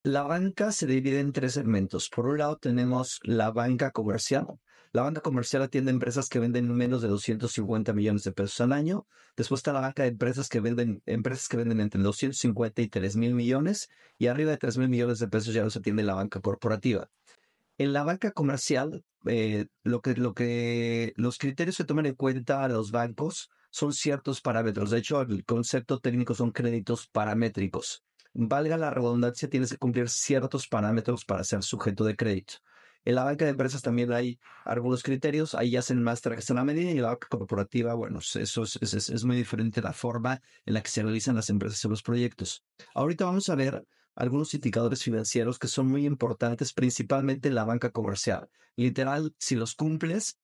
La banca se divide en tres segmentos. Por un lado tenemos la banca comercial. La banca comercial atiende empresas que venden menos de 250 millones de pesos al año. Después está la banca de empresas que venden entre 250 y 3,000 millones. Y arriba de 3,000 millones de pesos ya los atiende la banca corporativa. En la banca comercial, los criterios que toman en cuenta a los bancos son ciertos parámetros. De hecho, el concepto técnico son créditos paramétricos. Valga la redundancia, tienes que cumplir ciertos parámetros para ser sujeto de crédito. En la banca de empresas también hay algunos criterios, ahí hacen más trajes a la medida y en la banca corporativa, bueno, eso es muy diferente la forma en la que se realizan las empresas y los proyectos. Ahorita vamos a ver algunos indicadores financieros que son muy importantes, principalmente en la banca comercial. Literal, si los cumples,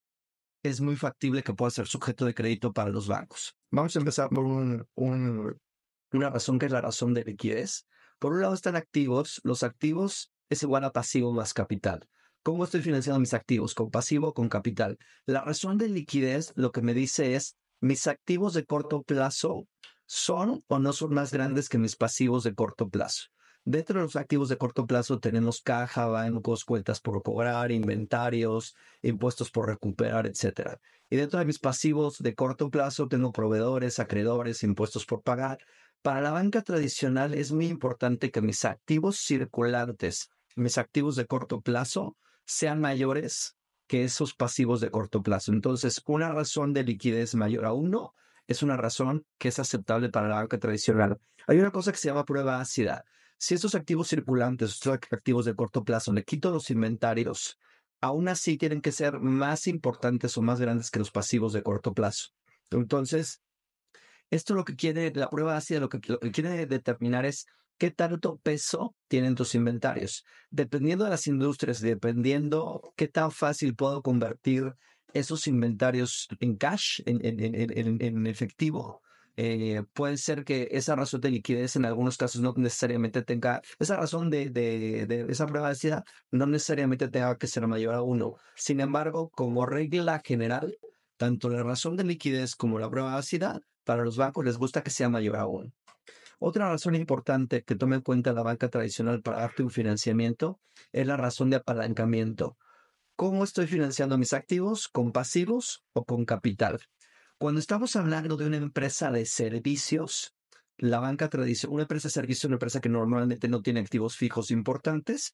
es muy factible que puedas ser sujeto de crédito para los bancos. Vamos a empezar por una razón que es la razón de liquidez. Por un lado están activos. Los activos es igual a pasivo más capital. ¿Cómo estoy financiando mis activos? ¿Con pasivo o con capital? La razón de liquidez lo que me dice es, mis activos de corto plazo son o no son más grandes que mis pasivos de corto plazo. Dentro de los activos de corto plazo tenemos caja, bancos, cuentas por cobrar, inventarios, impuestos por recuperar, etcétera. Y dentro de mis pasivos de corto plazo tengo proveedores, acreedores, impuestos por pagar. Para la banca tradicional es muy importante que mis activos circulantes, mis activos de corto plazo, sean mayores que esos pasivos de corto plazo. Entonces, una razón de liquidez mayor a uno es una razón que es aceptable para la banca tradicional. Hay una cosa que se llama prueba ácida. Si estos activos circulantes, estos activos de corto plazo, le quito los inventarios, aún así tienen que ser más importantes o más grandes que los pasivos de corto plazo. Entonces, esto lo que quiere, la prueba ácida lo que quiere determinar es qué tanto peso tienen tus inventarios. Dependiendo de las industrias, dependiendo qué tan fácil puedo convertir esos inventarios en cash, en efectivo. Puede ser que esa razón de liquidez en algunos casos no necesariamente tenga, esa razón de esa prueba ácida no necesariamente tenga que ser mayor a uno. Sin embargo, como regla general, tanto la razón de liquidez como la prueba ácida para los bancos les gusta que sea mayor aún. Otra razón importante que tome en cuenta la banca tradicional para darte un financiamiento es la razón de apalancamiento. ¿Cómo estoy financiando mis activos? ¿Con pasivos o con capital? Cuando estamos hablando de una empresa de servicios, la banca tradicional, una empresa de servicios es una empresa que normalmente no tiene activos fijos importantes.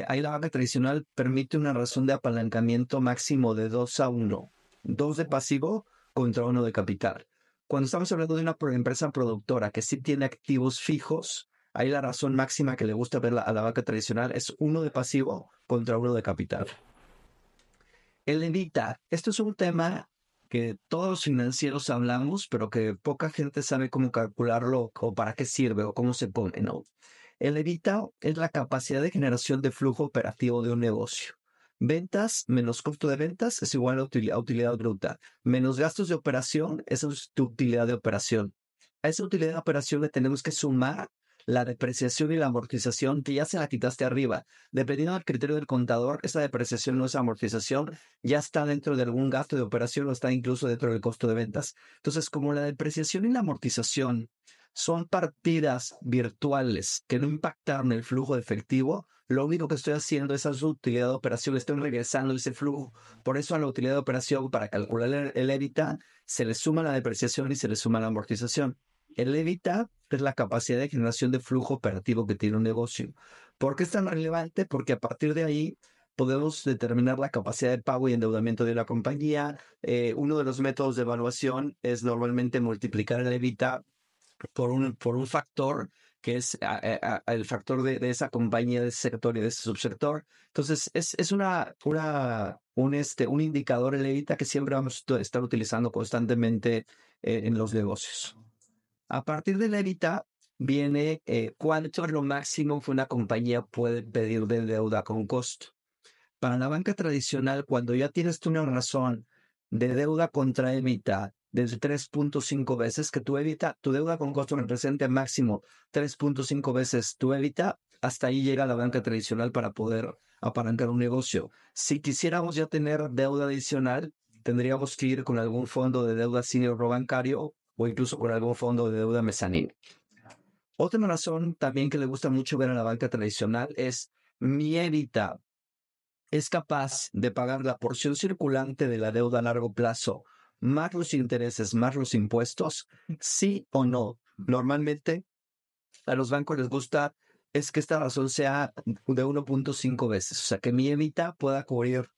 Ahí la banca tradicional permite una razón de apalancamiento máximo de 2 a 1, 2 de pasivo contra 1 de capital. Cuando estamos hablando de una empresa productora que sí tiene activos fijos, ahí la razón máxima que le gusta ver a la banca tradicional es 1 de pasivo contra 1 de capital. El EBITDA, esto es un tema que todos los financieros hablamos, pero que poca gente sabe cómo calcularlo o para qué sirve o cómo se pone, ¿no? El EBITDA es la capacidad de generación de flujo operativo de un negocio. Ventas menos costo de ventas es igual a utilidad bruta. Menos gastos de operación, esa es tu utilidad de operación. A esa utilidad de operación le tenemos que sumar la depreciación y la amortización que ya se la quitaste arriba. Dependiendo del criterio del contador, esa depreciación o esa amortización ya está dentro de algún gasto de operación o está incluso dentro del costo de ventas. Entonces, como la depreciación y la amortización son partidas virtuales que no impactan el flujo de efectivo, lo único que estoy haciendo es a su utilidad de operación, estoy regresando ese flujo. Por eso a la utilidad de operación, para calcular el EBITDA, se le suma la depreciación y se le suma la amortización. El EBITDA es la capacidad de generación de flujo operativo que tiene un negocio. ¿Por qué es tan relevante? Porque a partir de ahí podemos determinar la capacidad de pago y endeudamiento de la compañía. Uno de los métodos de evaluación es normalmente multiplicar el EBITDA por un factor que es el factor de esa compañía, de ese sector y de ese subsector. Entonces, es un indicador el EBITDA que siempre vamos a estar utilizando constantemente en los negocios. A partir del EBITDA viene cuánto es lo máximo que una compañía puede pedir de deuda con costo. Para la banca tradicional, cuando ya tienes tú una razón de deuda contra EBITDA desde 3,5 veces, que tu deuda con costo represente máximo 3,5 veces tu EBITDA, hasta ahí llega la banca tradicional para poder apalancar un negocio. Si quisiéramos ya tener deuda adicional, tendríamos que ir con algún fondo de deuda senior bancario o incluso con algún fondo de deuda mezzanine. Otra razón también que le gusta mucho ver a la banca tradicional es mi evita es capaz de pagar la porción circulante de la deuda a largo plazo, más los intereses, más los impuestos, sí o no. Normalmente a los bancos les gusta es que esta razón sea de 1.5 veces, o sea, que mi evita pueda cubrir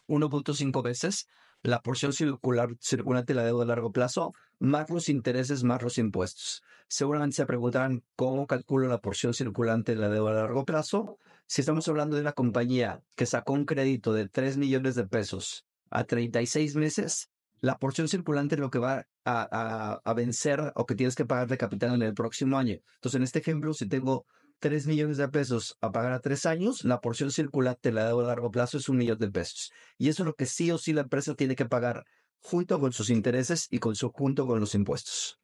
1.5 veces la porción circulante de la deuda a largo plazo, más los intereses, más los impuestos. Seguramente se preguntarán cómo calculo la porción circulante de la deuda a largo plazo. Si estamos hablando de una compañía que sacó un crédito de 3 millones de pesos a 36 meses, la porción circulante es lo que va a vencer o que tienes que pagar de capital en el próximo año. Entonces, en este ejemplo, si tengo 3 millones de pesos a pagar a 3 años, la porción circulante de la deuda a largo plazo es 1 millón de pesos. Y eso es lo que sí o sí la empresa tiene que pagar junto con sus intereses y junto con los impuestos.